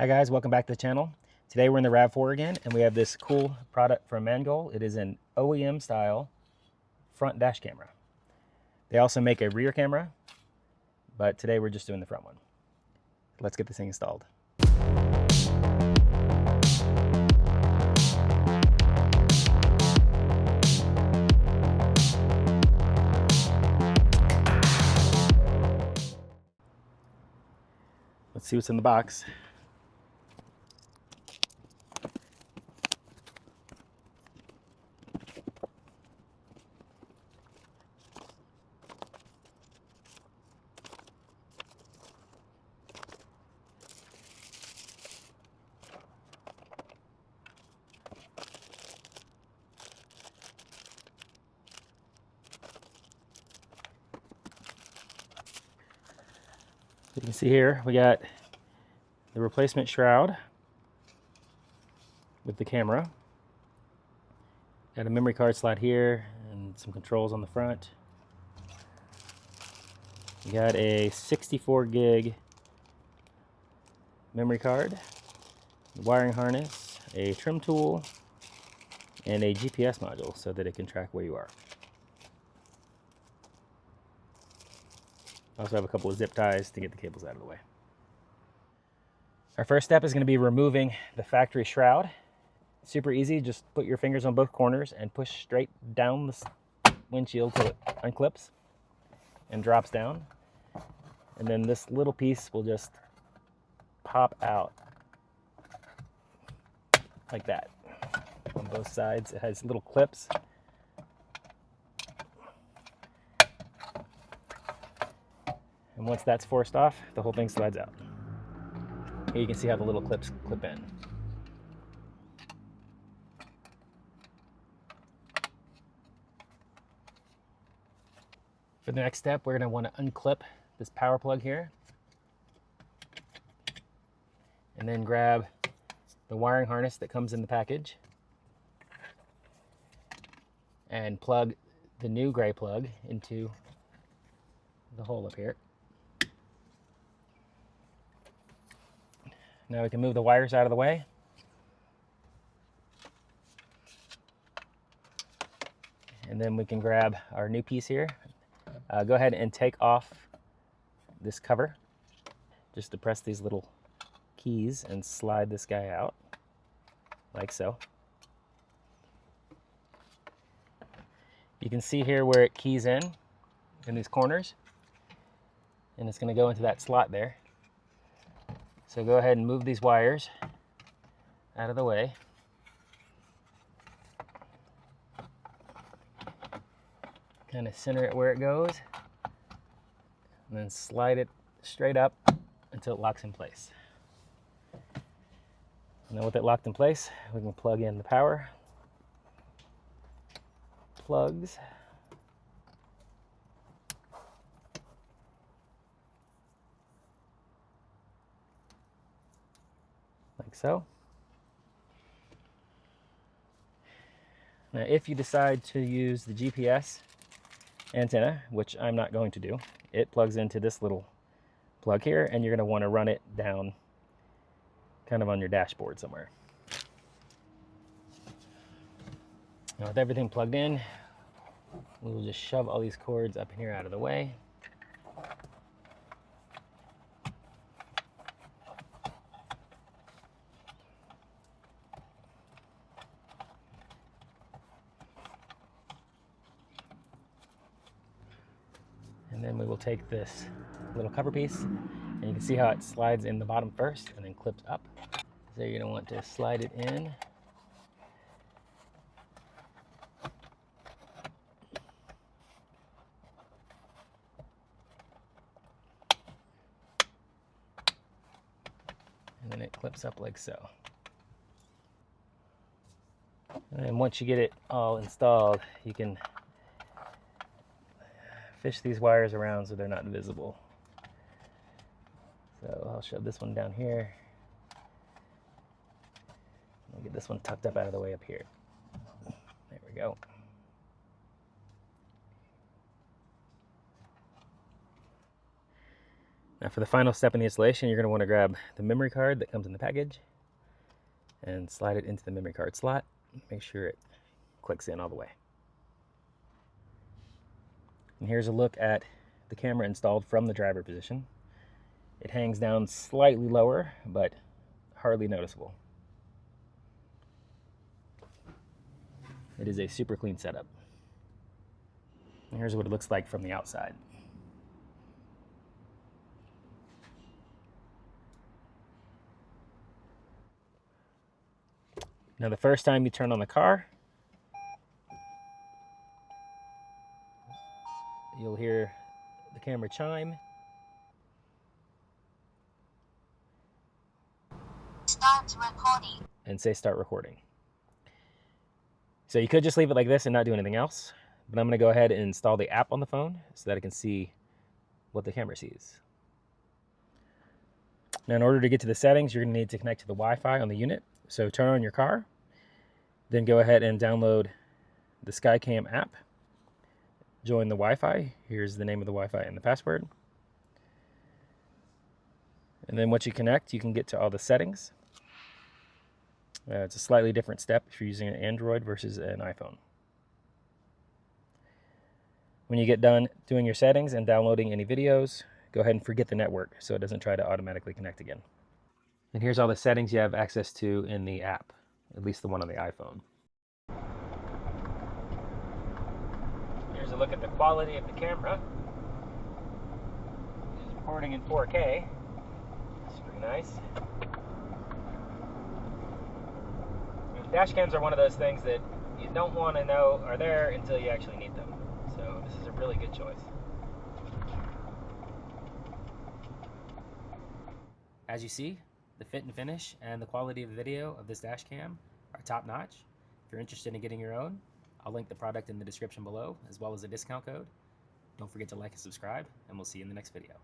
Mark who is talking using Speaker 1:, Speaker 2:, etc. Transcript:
Speaker 1: Hi guys, welcome back to the channel. Today we're in the RAV4 again, and we have this cool product from Mangold. It is an OEM style front dash camera. They also make a rear camera, but today we're just doing the front one. Let's get this thing installed. Let's see what's in the box. You can see here we got the replacement shroud with the camera. Got a memory card slot here and some controls on the front. We got a 64 gig memory card, wiring harness, a trim tool, and a GPS module so that it can track where you are. I also have a couple of zip ties to get the cables out of the way. Our first step is going to be removing the factory shroud. Super easy, just put your fingers on both corners and push straight down the windshield till it unclips and drops down. And then this little piece will just pop out like that on both sides. It has little clips. And once that's forced off, the whole thing slides out. Here you can see how the little clips clip in. For the next step, we're going to want to unclip this power plug here. And then grab the wiring harness that comes in the package. And plug the new gray plug into the hole up here. Now we can move the wires out of the way. And then we can grab our new piece here. Go ahead and take off this cover. Just depress these little keys and slide this guy out, like so. You can see here where it keys in these corners, and it's going to go into that slot there. So go ahead and move these wires out of the way. Kind of center it where it goes, and then slide it straight up until it locks in place. And then with it locked in place, we can plug in the power plugs. Like so. Now, if you decide to use the GPS antenna, which I'm not going to do, it plugs into this little plug here, and you're going to want to run it down kind of on your dashboard somewhere. Now, with everything plugged in, we will just shove all these cords up in here out of the way. And then we will take this little cover piece, and you can see how it slides in the bottom first and then clips up. So you're going to want to slide it in. And then it clips up like so. And then once you get it all installed, you can fish these wires around so they're not visible. So I'll shove this one down here. I'll get this one tucked up out of the way up here. There we go. Now for the final step in the installation, you're going to want to grab the memory card that comes in the package and slide it into the memory card slot. Make sure it clicks in all the way. And here's a look at the camera installed from the driver position. It hangs down slightly lower, but hardly noticeable. It is a super clean setup. And here's what it looks like from the outside. Now the first time you turn on the car, you'll hear the camera chime.
Speaker 2: Start recording.
Speaker 1: And say start recording. So you could just leave it like this and not do anything else, but I'm going to go ahead and install the app on the phone so that I can see what the camera sees. Now in order to get to the settings, you're going to need to connect to the Wi-Fi on the unit. So turn on your car, then go ahead and download the Skycam app. Join the Wi-Fi. Here's the name of the Wi-Fi and the password. And then once you connect, you can get to all the settings. It's a slightly different step if you're using an Android versus an iPhone. When you get done doing your settings and downloading any videos, go ahead and forget the network so it doesn't try to automatically connect again. And here's all the settings you have access to in the app, at least the one on the iPhone. Here's a look at the quality of the camera. It's recording in 4K. It's pretty nice. Dash cams are one of those things that you don't want to know are there until you actually need them. So this is a really good choice. As you see, the fit and finish and the quality of the video of this dash cam are top notch. If you're interested in getting your own, I'll link the product in the description below, as well as a discount code. Don't forget to like and subscribe, and we'll see you in the next video.